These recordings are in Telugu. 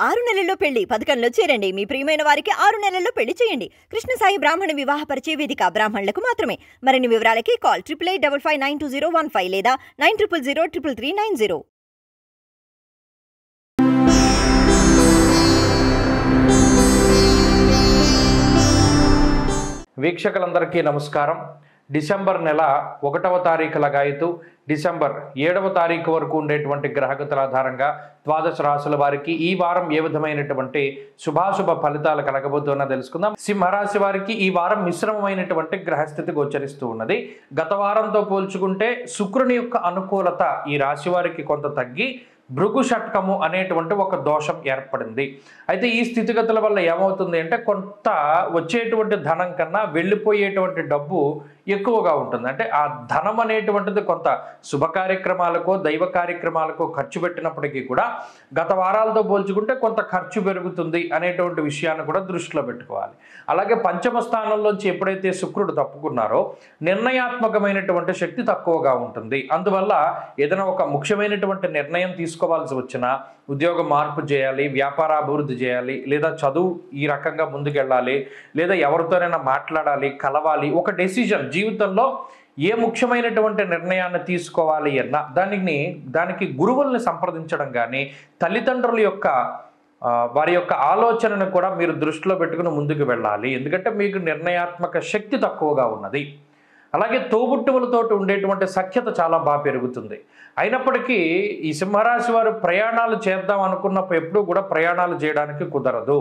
6 నెలల్లో పెళ్లి పథకంలో చేరండి. మీ ప్రియమైన వారికి 6 నెలల్లో పెళ్లి చేయండి. కృష్ణ సాయి బ్రాహ్మణ వివాహ పరిచయ వేదిక బ్రాహ్మణులకు మాత్రమే. మరిన్ని వివరాలకి కాల్ 8855592015 లేదా 9000333990. వీక్షకులందరికీ నమస్కారం. డిసెంబర్ నెల 1వ తారీఖు లగాయతు డిసెంబర్ 7వ తారీఖు వరకు ఉండేటువంటి గ్రహగతుల ఆధారంగా ద్వాదశ రాశుల వారికి ఈ వారం ఏ విధమైనటువంటి శుభాశుభ ఫలితాలు కలగబోతున్నా తెలుసుకుందాం. సింహరాశి వారికి ఈ వారం మిశ్రమమైనటువంటి గ్రహస్థితి గోచరిస్తూ ఉన్నది. గత వారంతో పోల్చుకుంటే శుక్రుని యొక్క అనుకూలత ఈ రాశి వారికి కొంత తగ్గి భృగు షట్కము అనేటువంటి ఒక దోషం ఏర్పడింది. అయితే ఈ స్థితిగతుల వల్ల ఏమవుతుంది అంటే కొంత వచ్చేటువంటి ధనం కన్నా వెళ్ళిపోయేటువంటి డబ్బు ఎక్కువగా ఉంటుంది. అంటే ఆ ధనం అనేటువంటిది కొంత శుభ కార్యక్రమాలకు దైవ కార్యక్రమాలకు ఖర్చు పెట్టినప్పటికీ కూడా గత వారాలతో పోల్చుకుంటే కొంత ఖర్చు పెరుగుతుంది అనేటువంటి విషయాన్ని కూడా దృష్టిలో పెట్టుకోవాలి. అలాగే పంచమ స్థానంలోంచి ఎప్పుడైతే శుక్రుడు తప్పుకున్నారో నిర్ణయాత్మకమైనటువంటి శక్తి తక్కువగా ఉంటుంది. అందువల్ల ఏదైనా ఒక ముఖ్యమైనటువంటి నిర్ణయం తీసుకోవాల్సి వచ్చినా ఉద్యోగ మార్పు చేయాలి, వ్యాపారాభివృద్ధి చేయాలి, లేదా చదువు ఈ రకంగా ముందుకెళ్ళాలి, లేదా ఎవరితోనైనా మాట్లాడాలి, కలవాలి, ఒక డెసిజన్ జీవితంలో ఏ ముఖ్యమైనటువంటి నిర్ణయాన్ని తీసుకోవాలి అన్నా దానికి గురువుల్ని సంప్రదించడం కానీ తల్లిదండ్రుల యొక్క వారి యొక్క ఆలోచనను కూడా మీరు దృష్టిలో పెట్టుకుని ముందుకు వెళ్ళాలి. ఎందుకంటే మీకు నిర్ణయాత్మక శక్తి తక్కువగా ఉన్నది. అలాగే తోబుట్టువులతో ఉండేటువంటి సఖ్యత చాలా బాగా పెరుగుతుంది. అయినప్పటికీ ఈ సింహరాశి వారు ప్రయాణాలు చేద్దాం అనుకున్నప్పుడు ఎప్పుడూ కూడా ప్రయాణాలు చేయడానికి కుదరదు.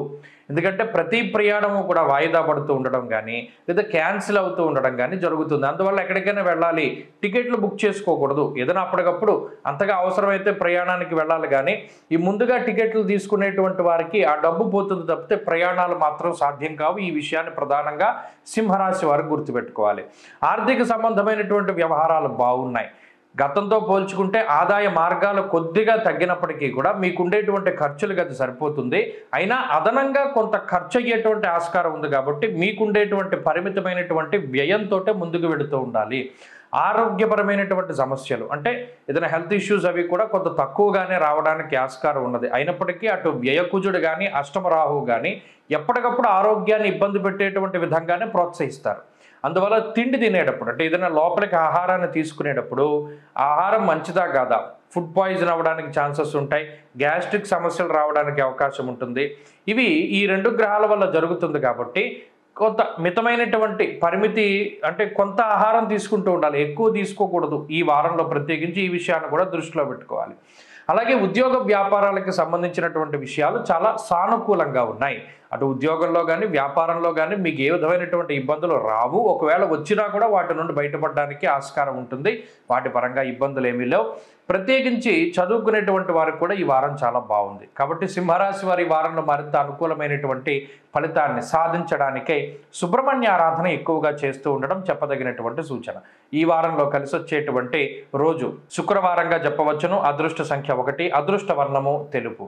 ఎందుకంటే ప్రతి ప్రయాణము కూడా వాయిదా పడుతూ ఉండడం కానీ లేదా క్యాన్సిల్ అవుతూ ఉండడం కానీ జరుగుతుంది. అందువల్ల ఎక్కడికైనా వెళ్ళాలి టికెట్లు బుక్ చేసుకోకూడదు. ఏదైనా అప్పటికప్పుడు అంతగా అవసరమైతే ప్రయాణానికి వెళ్ళాలి, కానీ ఈ ముందుగా టికెట్లు తీసుకునేటువంటి వారికి ఆ డబ్బు పోతుంది తప్పితే ప్రయాణాలు మాత్రం సాధ్యం కావు. ఈ విషయాన్ని ప్రధానంగా సింహరాశి వారు గుర్తుపెట్టుకోవాలి. ఆర్థిక సంబంధమైనటువంటి వ్యవహారాలు బాగున్నాయి. గతంతో పోల్చుకుంటే ఆదాయ మార్గాలు కొద్దిగా తగ్గినప్పటికీ కూడా మీకుండేటువంటి ఖర్చులకు అది సరిపోతుంది. అయినా అదనంగా కొంత ఖర్చు అయ్యేటువంటి ఆస్కారం ఉంది కాబట్టి మీకుండేటువంటి పరిమితమైనటువంటి వ్యయంతో ముందుకు వెళుతూ ఉండాలి. ఆరోగ్యపరమైనటువంటి సమస్యలు అంటే ఏదైనా హెల్త్ ఇష్యూస్ అవి కూడా కొంత తక్కువగానే రావడానికి ఆస్కారం ఉన్నది. అయినప్పటికీ అటు వ్యయకుజుడు కానీ అష్టమ రాహువు కానీ ఎప్పటికప్పుడు ఆరోగ్యాన్ని ఇబ్బంది పెట్టేటువంటి విధంగానే ప్రోత్సహిస్తారు. అందువల్ల తిండి తినేటప్పుడు అంటే ఏదైనా లోపలికి ఆహారాన్ని తీసుకునేటప్పుడు ఆహారం మంచిదా కాదా, ఫుడ్ పాయిజన్ అవ్వడానికి ఛాన్సెస్ ఉంటాయి, గ్యాస్ట్రిక్ సమస్యలు రావడానికి అవకాశం ఉంటుంది. ఇవి ఈ 2 గ్రహాల వల్ల జరుగుతుంది కాబట్టి కొంత మితమైనటువంటి పరిమితి అంటే కొంత ఆహారం తీసుకుంటూ ఉండాలి, ఎక్కువ తీసుకోకూడదు. ఈ వారంలో ప్రత్యేకించి ఈ విషయాన్ని కూడా దృష్టిలో పెట్టుకోవాలి. అలాగే ఉద్యోగ వ్యాపారాలకు సంబంధించినటువంటి విషయాలు చాలా సానుకూలంగా ఉన్నాయి. అటు ఉద్యోగంలో కానీ వ్యాపారంలో కానీ మీకు ఏ విధమైనటువంటి ఇబ్బందులు రావు. ఒకవేళ వచ్చినా కూడా వాటి నుండి బయటపడడానికి ఆస్కారం ఉంటుంది. వాటి పరంగా ఇబ్బందులు ఏమీ లేవు. ప్రత్యేకించి చదువుకునేటువంటి వారికి కూడా ఈ వారం చాలా బాగుంది. కాబట్టి సింహరాశి వారి వారంలో మరింత అనుకూలమైనటువంటి ఫలితాన్ని సాధించడానికై సుబ్రహ్మణ్య ఆరాధన ఎక్కువగా చేస్తూ ఉండడం చెప్పదగినటువంటి సూచన. ఈ వారంలో కలిసి వచ్చేటువంటి రోజు శుక్రవారంగా చెప్పవచ్చును. అదృష్ట సంఖ్య 1, అదృష్ట వర్ణము తెలుపు.